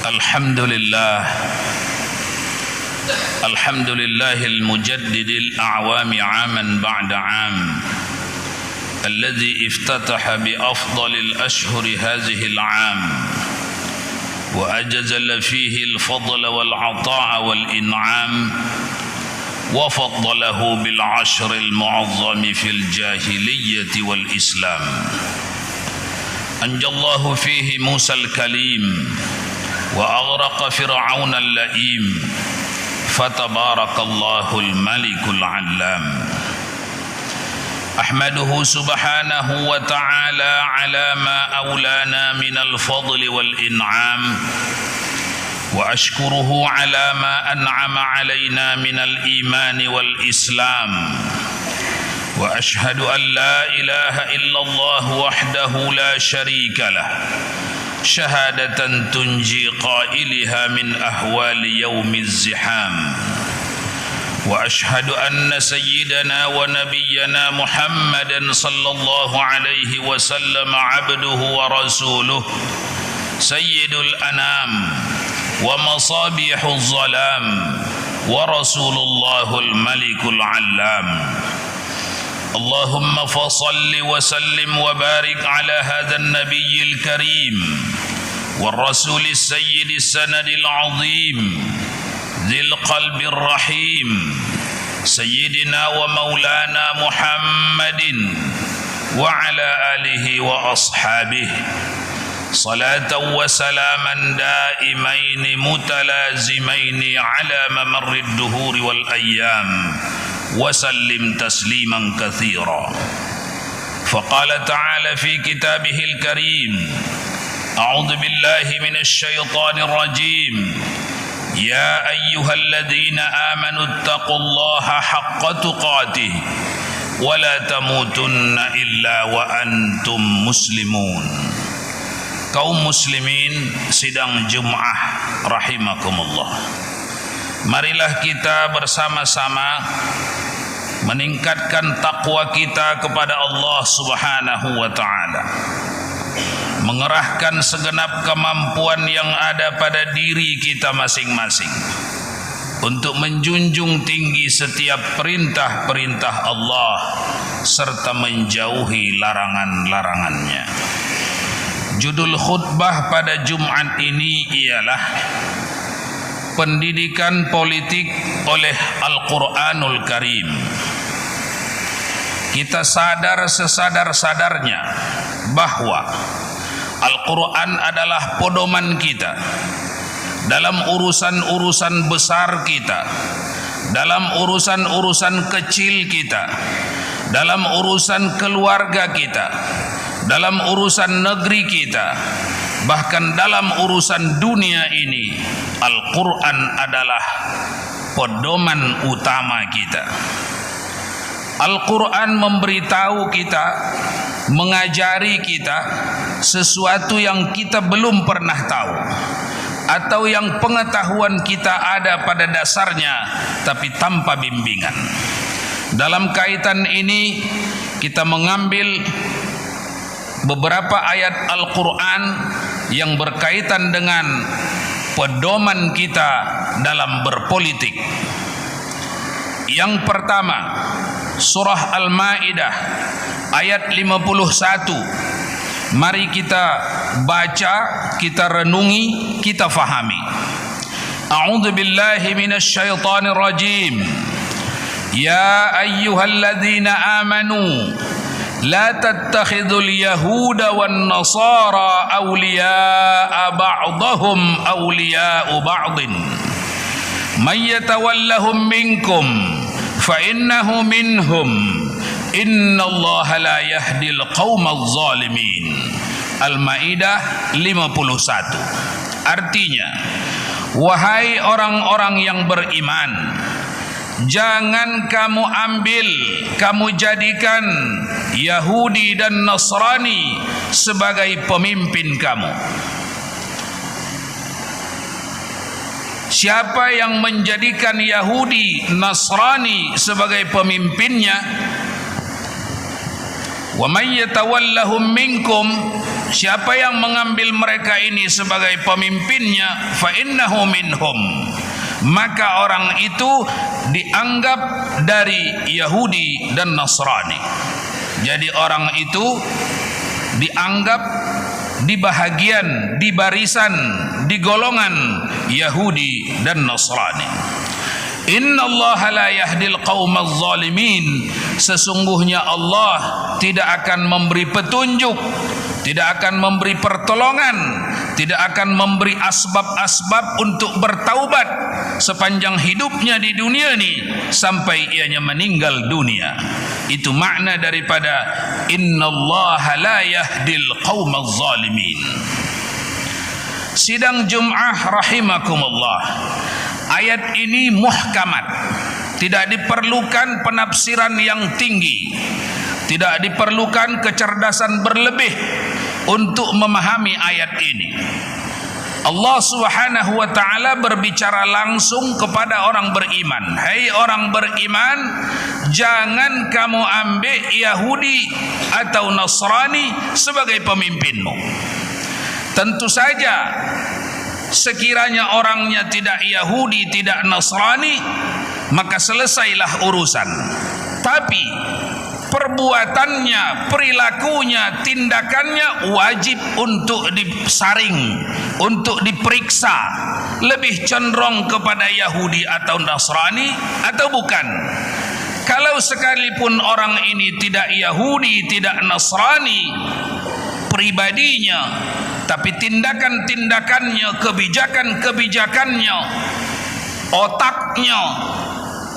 الحمد لله المجدد الأعوام عاما بعد عام، الذي افتتح بأفضل الأشهر هذه العام، وأجزل فيه الفضل والعطاء والإنعام، وفضله بالعشر المعظم في الجاهلية والإسلام. أنجى الله فيه موسى الكليم، وأغرق فرعون اللئيم، فتبارك الله الملك العلام. أحمده سبحانه وتعالى على ما أولانا من الفضل والإنعام، وأشكره على ما أنعم علينا من الإيمان والإسلام، وأشهد أن لا إله إلا الله وحده لا شريك له، شهادة تنجي قائلها من أهوال يوم الزحام. وأشهد أن سيدنا ونبينا محمدا صلى الله عليه وسلم عبده ورسوله، سيد الأنام ومصابيح الظلام، ورسول الله الملك العلام. اللهم فصل وسلم وبارك على هذا النبي الكريم والرسول السيد السند العظيم ذي القلب الرحيم، سيدنا ومولانا محمد وعلى آله وأصحابه، صلاة وسلاما دائمين متلازمين على ممر الدهور والأيام، وسلم تسليما كثيرا. فقال تعالى في كتابه الكريم: أعوذ بالله من الشيطان الرجيم، يا أيها الذين آمنوا اتقوا الله حق تقاته ولا تموتن إلا وأنتم مسلمون. Kaum muslimin sidang Jum'ah rahimakumullah, marilah kita bersama-sama meningkatkan takwa kita kepada Allah Subhanahu wa ta'ala, mengerahkan segenap kemampuan yang ada pada diri kita masing-masing untuk menjunjung tinggi setiap perintah-perintah Allah serta menjauhi larangan-larangannya. Judul khutbah pada Jumat ini ialah pendidikan politik oleh Al-Quranul Karim. Kita sadar sesadar-sadarnya bahwa Al-Quran adalah pedoman kita dalam urusan-urusan besar kita, dalam urusan-urusan kecil kita, dalam urusan keluarga kita, dalam urusan negeri kita, bahkan dalam urusan dunia ini. Al-Quran adalah pedoman utama kita. Al-Quran memberitahu kita, mengajari kita sesuatu yang kita belum pernah tahu, atau yang pengetahuan kita ada pada dasarnya tapi tanpa bimbingan. Dalam kaitan ini kita mengambil beberapa ayat Al-Quran yang berkaitan dengan pedoman kita dalam berpolitik. Yang pertama, surah Al-Maidah ayat 51. Mari kita baca, kita renungi, kita fahami. A'udzu billahi minasyaitonir rajim. Ya ayyuhalladzina amanu la tattakhidhul yahuda wan nasara awliya'a ba'dahum awliya'u ba'din may yatawallahum minkum fa innahu minhum innallaha la yahdil qaumadz zalimin. Al-Maidah 51. Artinya, wahai orang-orang yang beriman, jangan kamu ambil, kamu jadikan Yahudi dan Nasrani sebagai pemimpin kamu. Siapa yang menjadikan Yahudi, Nasrani sebagai pemimpinnya, wa may yatawallahum minkum, siapa yang mengambil mereka ini sebagai pemimpinnya, fa innahu minhum, maka orang itu dianggap dari Yahudi dan Nasrani. Jadi orang itu dianggap di bahagian, di barisan, di golongan Yahudi dan Nasrani. Inna Allah la yahdil qawmaz zalimin, sesungguhnya Allah tidak akan memberi petunjuk, tidak akan memberi pertolongan, tidak akan memberi asbab-asbab untuk bertaubat sepanjang hidupnya di dunia ini sampai ianya meninggal dunia. Itu makna daripada Inna Allah la yahdil qawmaz zalimin. Sidang Jum'ah rahimakumullah, ayat ini muhkamat, tidak diperlukan penafsiran yang tinggi, tidak diperlukan kecerdasan berlebih untuk memahami ayat ini. Allah Subhanahu wa ta'ala berbicara langsung kepada orang beriman. Hai orang beriman, jangan kamu ambil Yahudi atau Nasrani sebagai pemimpinmu. Tentu saja sekiranya orangnya tidak Yahudi, tidak Nasrani, maka selesailah urusan. Tapi perbuatannya, perilakunya, tindakannya wajib untuk disaring, untuk diperiksa. Lebih cenderung kepada Yahudi atau Nasrani atau bukan? Kalau sekalipun orang ini tidak Yahudi, tidak Nasrani pribadinya, tapi tindakan-tindakannya, kebijakan-kebijakannya, otaknya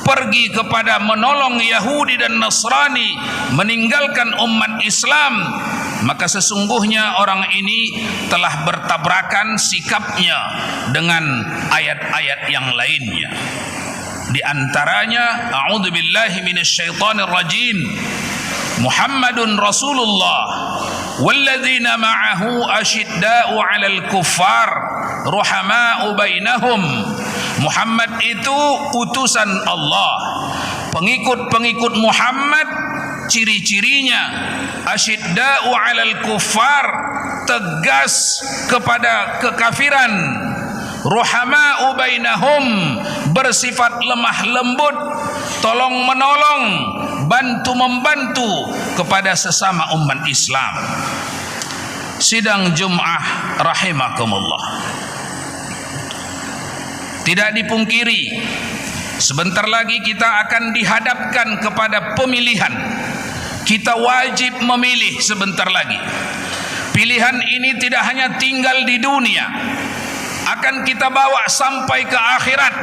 pergi kepada menolong Yahudi dan Nasrani, meninggalkan umat Islam, maka sesungguhnya orang ini telah bertabrakan sikapnya dengan ayat-ayat yang lainnya. Di antaranya, a'udzubillahi minasyaitonir rajim, Muhammadun Rasulullah walladzina ma'ahu asyidda'u 'alal kuffar ruhama'u bainahum. Muhammad itu utusan Allah. Pengikut-pengikut Muhammad ciri-cirinya asyidda'u 'alal kuffar, tegas kepada kekafiran, ruhama'u bainahum, bersifat lemah lembut, tolong menolong, bantu membantu kepada sesama umat Islam. Sidang Jum'ah rahimakumullah, tidak dipungkiri sebentar lagi kita akan dihadapkan kepada pemilihan. Kita wajib memilih sebentar lagi. Pilihan ini tidak hanya tinggal di dunia, akan kita bawa sampai ke akhirat.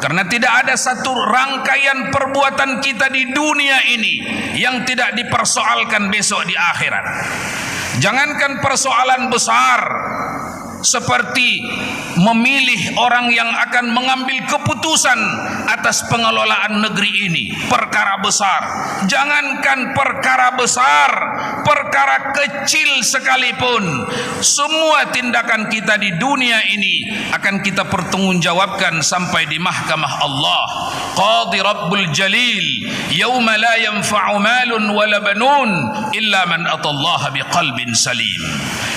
Karena tidak ada satu rangkaian perbuatan kita di dunia ini yang tidak dipersoalkan besok di akhirat. Jangankan persoalan besar seperti memilih orang yang akan mengambil keputusan atas pengelolaan negeri ini, perkara besar. Jangankan perkara besar, perkara kecil sekalipun, semua tindakan kita di dunia ini akan kita pertanggungjawabkan sampai di mahkamah Allah. Qadi Rabbul Jalil, yauma la yanfa'u malun wala banun illa man atallaha biqalbin salim.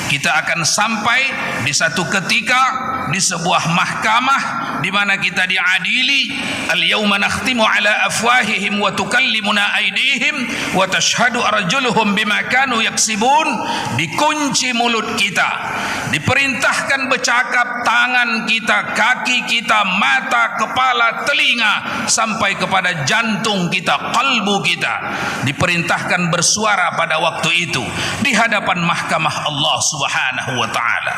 Kita akan sampai di satu ketika di sebuah mahkamah di mana kita diadili. Al-yauma nakhtimu ala afwahihim wa tukallimuna aydihim wa tashhadu arjuluhum bima kanu yaksibun. Dikunci mulut kita, diperintahkan bercakap tangan kita, kaki kita, mata, kepala, telinga, sampai kepada jantung kita, kalbu kita, diperintahkan bersuara pada waktu itu di hadapan mahkamah Allah Subhanahu wa ta'ala.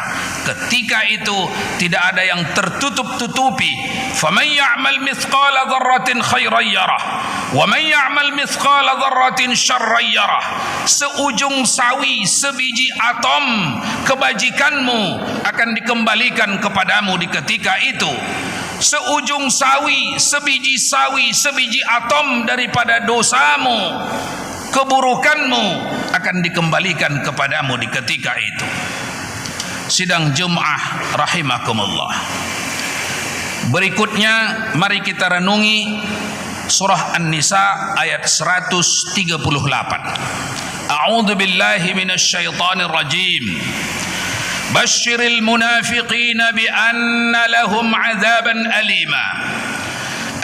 Ketika itu tidak ada yang tertutup-tutupi. Faman ya'mal mithqala dzarratin khairan yarah wa man ya'mal mithqala dzarratin syarran yarah. Seujung sawi, sebiji atom kebajikanmu akan dikembalikan kepadamu di ketika itu. Seujung sawi, sebiji atom daripada dosamu, keburukanmu akan dikembalikan kepadamu di ketika itu. Sidang Jum'ah rahimakumullah. Berikutnya mari kita renungi surah An-Nisa ayat 138. A'udzu billahi minasyaitonir rajim. Basyiril munafiqina bi anna lahum 'adzaban alima.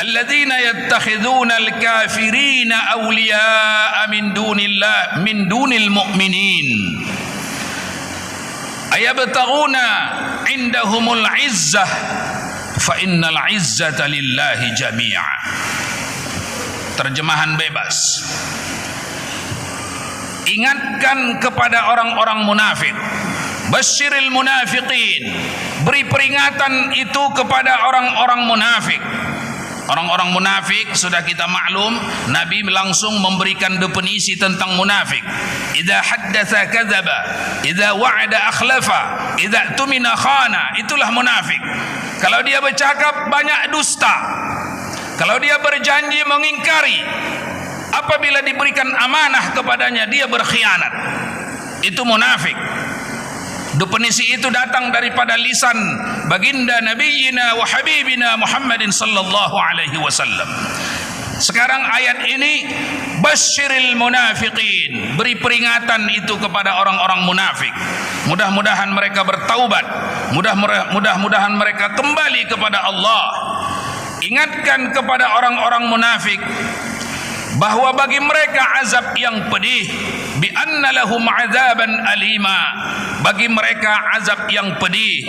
Alladzina yattakhidhuna al-kafirina awliya'a min dunil mu'minin. Ayabtaghuna 'indahumul 'izzah fa innal 'izzata lillahi jami'a. Terjemahan bebas. Ingatkan kepada orang-orang munafik. Basyiril munafiqin. Beri peringatan itu kepada orang-orang munafik. Orang-orang munafik sudah kita maklum, Nabi langsung memberikan definisi tentang munafik. Idza haddatsa kadzaba, idza wa'ada akhlafa, idza tumina khana. Itulah munafik. Kalau dia bercakap banyak dusta. Kalau dia berjanji mengingkari. Apabila diberikan amanah kepadanya dia berkhianat. Itu munafik. Definisi itu datang daripada lisan baginda nabiyina wa habibina Muhammadin sallallahu alaihi wasallam. Sekarang ayat ini basyiril munafiqin, beri peringatan itu kepada orang-orang munafik. Mudah-mudahan mereka bertaubat, mudah-mudahan mereka kembali kepada Allah. Ingatkan kepada orang-orang munafik bahwa bagi mereka azab yang pedih, bi anna lahum azaban alima, bagi mereka azab yang pedih.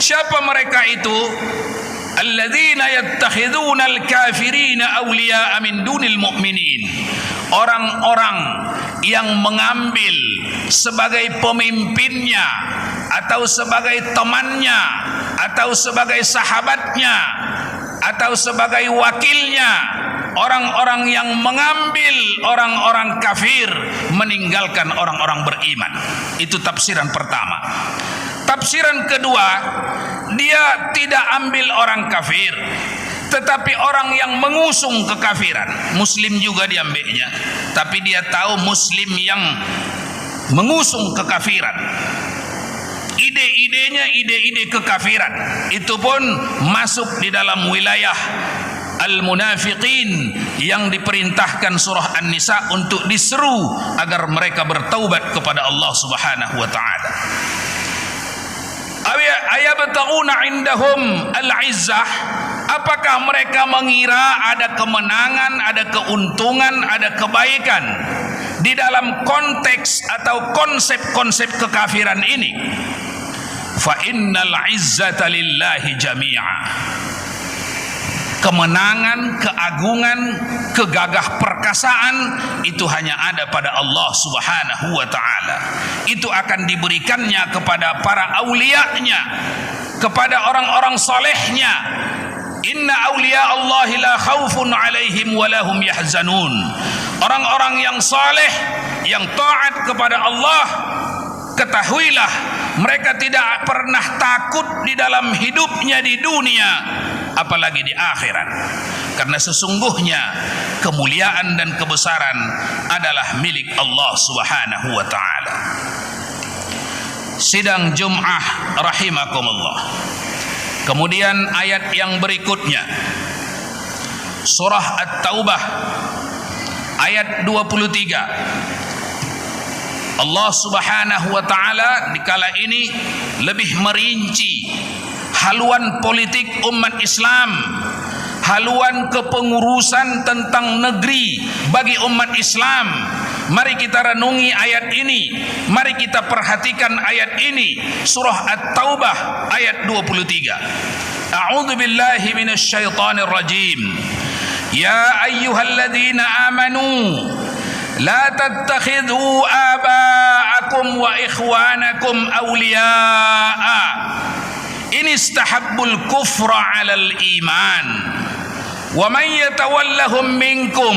Siapa mereka itu? Alladzina yattakhiduna al-kafirina awliya'a min dunil mu'minin. Orang-orang yang mengambil sebagai pemimpinnya atau sebagai temannya atau sebagai sahabatnya atau sebagai wakilnya, orang-orang yang mengambil orang-orang kafir meninggalkan orang-orang beriman. Itu tafsiran pertama. Tafsiran kedua, dia tidak ambil orang kafir, tetapi orang yang mengusung kekafiran. Muslim juga diambilnya, tapi dia tahu muslim yang mengusung kekafiran. Ide-idenya ide-ide kekafiran. Itu pun masuk di dalam wilayah al-munafiqin yang diperintahkan surah An-Nisa untuk diseru agar mereka bertaubat kepada Allah Subhanahu wa taala. Ayabtaghuna indahum al-izzah. Apakah mereka mengira ada kemenangan, ada keuntungan, ada kebaikan di dalam konteks atau konsep-konsep kekafiran ini? Fa innal izzata lillahi jami'a. Kemenangan, keagungan, kegagah perkasaan itu hanya ada pada Allah Subhanahu wa taala. Itu akan diberikannya kepada para aulianya, kepada orang-orang salehnya. Inna awliya Allahi la khaufun alaihim wa lahum yahzanun. Orang-orang yang saleh, yang taat kepada Allah, ketahuilah mereka tidak pernah takut di dalam hidupnya di dunia, apalagi di akhirat. Karena sesungguhnya kemuliaan dan kebesaran adalah milik Allah Subhanahu wa taala. Sidang Jum'ah rahimakumullah. Kemudian ayat yang berikutnya, surah At-Taubah ayat 23. Allah Subhanahu wa taala dikala ini lebih merinci haluan politik umat Islam, haluan kepengurusan tentang negeri bagi umat Islam. Mari kita renungi ayat ini, mari kita perhatikan ayat ini, surah At-Taubah ayat 23. A'udzu billahi minasyaitonir rajim. Ya ayyuhalladzina amanu la tattakhidhu aba'akum wa ikhwanakum awliya'a in istahabbul kufra 'alal iman wa man yatawallahum minkum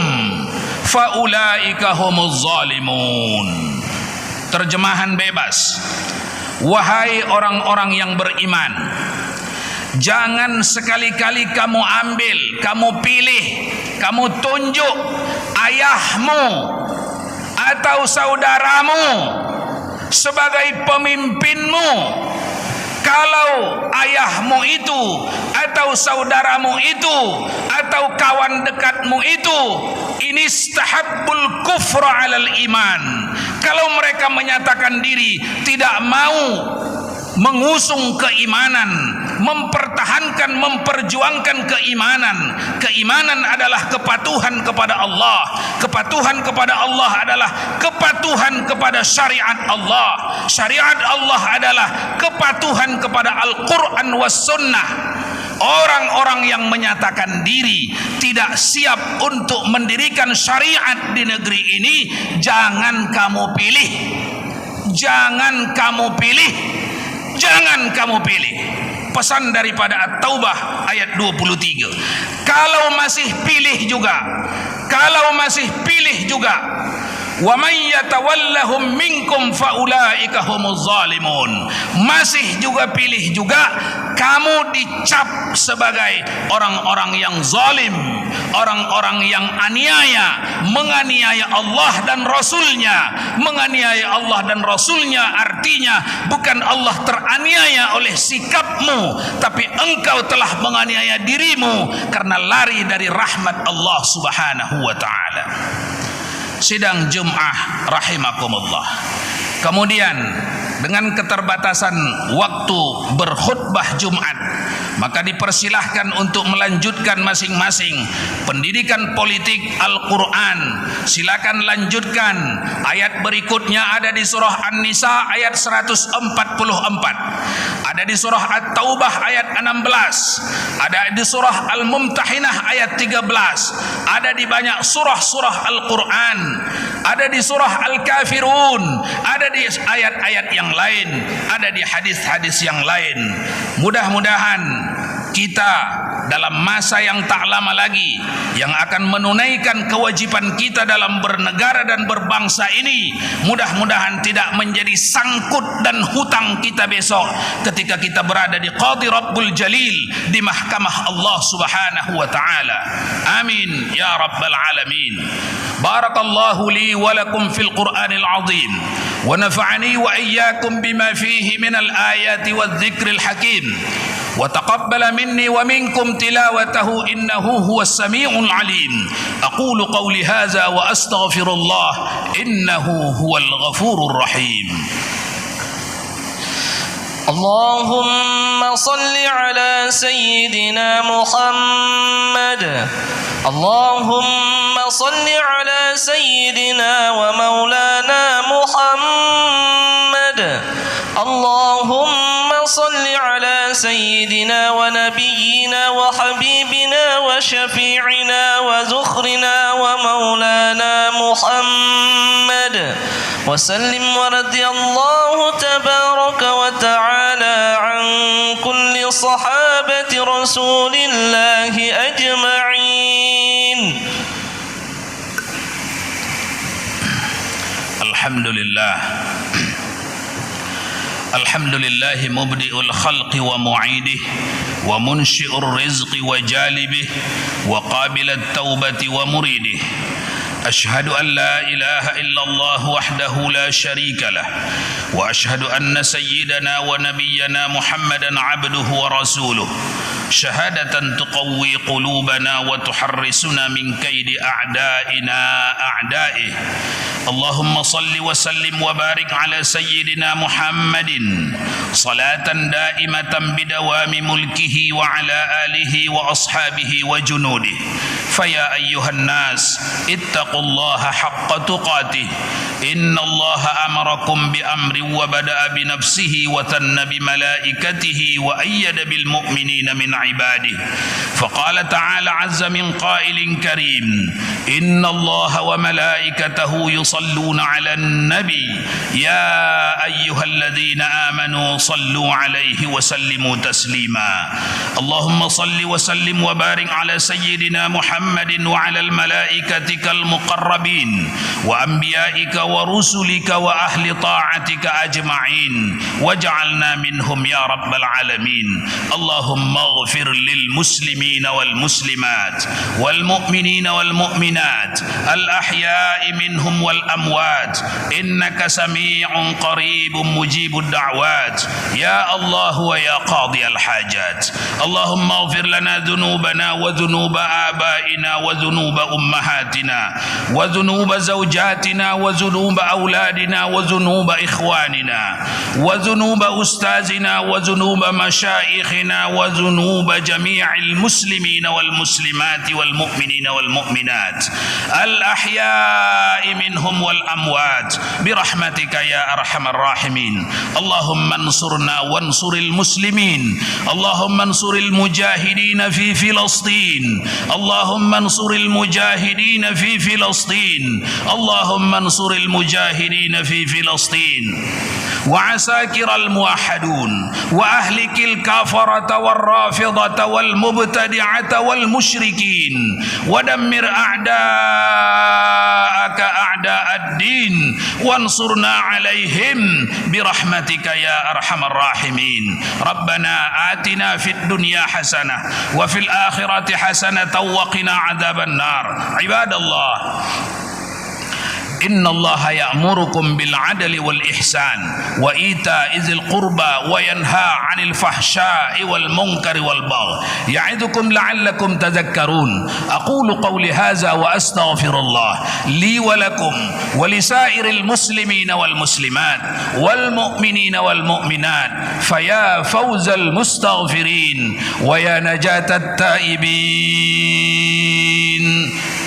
fa ulaika humuz zalimun. Terjemahan bebas. Wahai orang-orang yang beriman, jangan sekali-kali kamu ambil, kamu pilih, kamu tunjuk ayahmu atau saudaramu sebagai pemimpinmu, Kalau ayahmu itu atau saudaramu itu atau kawan dekatmu itu ini istahabbul kufra 'alal iman, kalau mereka menyatakan diri tidak mau mengusung keimanan, mempertahankan, memperjuangkan keimanan. Keimanan adalah kepatuhan kepada Allah. Kepatuhan kepada Allah adalah kepatuhan kepada syariat Allah. Syariat Allah adalah kepatuhan kepada Al-Quran was Sunnah. Orang-orang yang menyatakan diri tidak siap untuk mendirikan syariat di negeri ini, jangan kamu pilih. Jangan kamu pilih. Jangan kamu pilih. Pesan daripada At-Taubah ayat 23. Kalau masih pilih juga, wa may yatawallahum minkum faulaika humuz zalimun, masih juga pilih juga, kamu dicap sebagai orang-orang yang zalim, orang-orang yang aniaya, menganiaya Allah dan Rasulnya. Menganiaya Allah dan Rasulnya artinya bukan Allah teraniaya oleh sikapmu, tapi engkau telah menganiaya dirimu karena lari dari rahmat Allah subhanahu wa ta'ala. Sidang Jum'ah rahimakumullah. Kemudian dengan keterbatasan waktu berkhutbah Jumat, maka dipersilahkan untuk melanjutkan masing-masing pendidikan politik Al-Quran. Silakan lanjutkan. Ayat berikutnya ada di surah An-Nisa ayat 144, ada di surah At-Taubah ayat 16, ada di surah Al-Mumtahinah ayat 13, ada di banyak surah-surah Al-Quran, ada di surah Al-Kafirun, ada di ayat-ayat yang lain, ada di hadis-hadis yang lain. Mudah-mudahan kita dalam masa yang tak lama lagi yang akan menunaikan kewajiban kita dalam bernegara dan berbangsa ini, mudah-mudahan tidak menjadi sangkut dan hutang kita besok ketika kita berada di Qadhi Rabbul Jalil, di mahkamah Allah subhanahu wa ta'ala. Amin ya rabbal alamin. Barakallahu li wa lakum fil Qur'anil azim wa nafa'ani wa iyyakum bima fihi minal ayati wadh dhikril hakim wa taqabbala minni wa minkum tilawatahu innahu huwas sami'ul alim. Aqulu qawli hadza wa astaghfirullah innahu huwal ghafurur rahim. Allahumma salli ala sayyidina Muhammad. Allahumma salli ala sayyidina wa maulana Muhammad. Allahumma salli ala sayyidina wa nabiyyina wa habibina wa syafi'ina wa zukhrina wa maulana Muhammad. وسلم ورضي الله تبارك وتعالى عن كل صحابة رسول الله أجمعين. الحمد لله الحمد لله مبدئ الخلق ومعيده ومنشئ الرزق وجالبه وقابل التوبة ومريده. أشهد أن لا إله إلا الله وحده لا شريك له وأشهد أن سيدنا ونبينا محمدا عبده ورسوله شهادة تقوي قلوبنا وتحرسنا من كيد أعدائنا أعدائه. اللهم صل وسلم وبارك على سيدنا محمد صلاة دائمة بدوام ملكه وعلى آله وأصحابه وجنوده. فيا أيها الناس اتقوا الله حق تقاته. إن الله أمركم بأمر وبدأ بنفسه وثنى بملائكته وأيد بالمؤمنين من عباده. فقال تعالى عز من قائل كريم: إن الله وملائكته يصلون على النبي يا أيها الذين آمنوا صلوا عليه وسلموا تسليما. اللهم صل وسلم وبارك على سيدنا محمد محمد وعلى الملائكة المقربين وأنبيائك ورسلك وأهل طاعتك أجمعين واجعلنا منهم يا رب العالمين. اللهم اغفر للمسلمين والمسلمات والمؤمنين والمؤمنات الأحياء منهم والأموات إنك سميع قريب مجيب الدعوات يا الله ويا قاضي الحاجات. اللهم اغفر لنا ذنوبنا وذنوب آبائنا وذنوب أمهاتنا وذنوب زوجاتنا وذنوب أولادنا وذنوب إخواننا وذنوب أستاذنا وذنوب مشايخنا وذنوب جميع المسلمين والمسلمات والمؤمنين والمؤمنات الأحياء منهم والأموات برحمتك يا أرحم الراحمين. اللهم انصرنا وانصر المسلمين. اللهم انصر المجاهدين في فلسطين. اللهم انصر المجاهدين في فلسطين. اللهم انصر المجاهدين في فلسطين وعساكر الموحدون وأهلك الكافرة والرافضة والمبتدعة والمشركين ودمر أعداءك أعداء الدين وانصرنا عليهم برحمتك يا أرحم الراحمين. ربنا آتنا في الدنيا حسنة وفي الآخرة حسنة وقنا عذاب النار. عباد الله إن الله يأمركم بالعدل والإحسان وإيتاء ذي القربى وينهى عن الفحشاء والمنكر والبغي يعظكم لعلكم تذكرون. أقول قولي هذا وأستغفر الله لي ولكم ولسائر المسلمين والمسلمات والمؤمنين والمؤمنات فيا فوز المستغفرين ويا نجاة التائبين.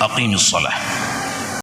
أقيم الصلاة.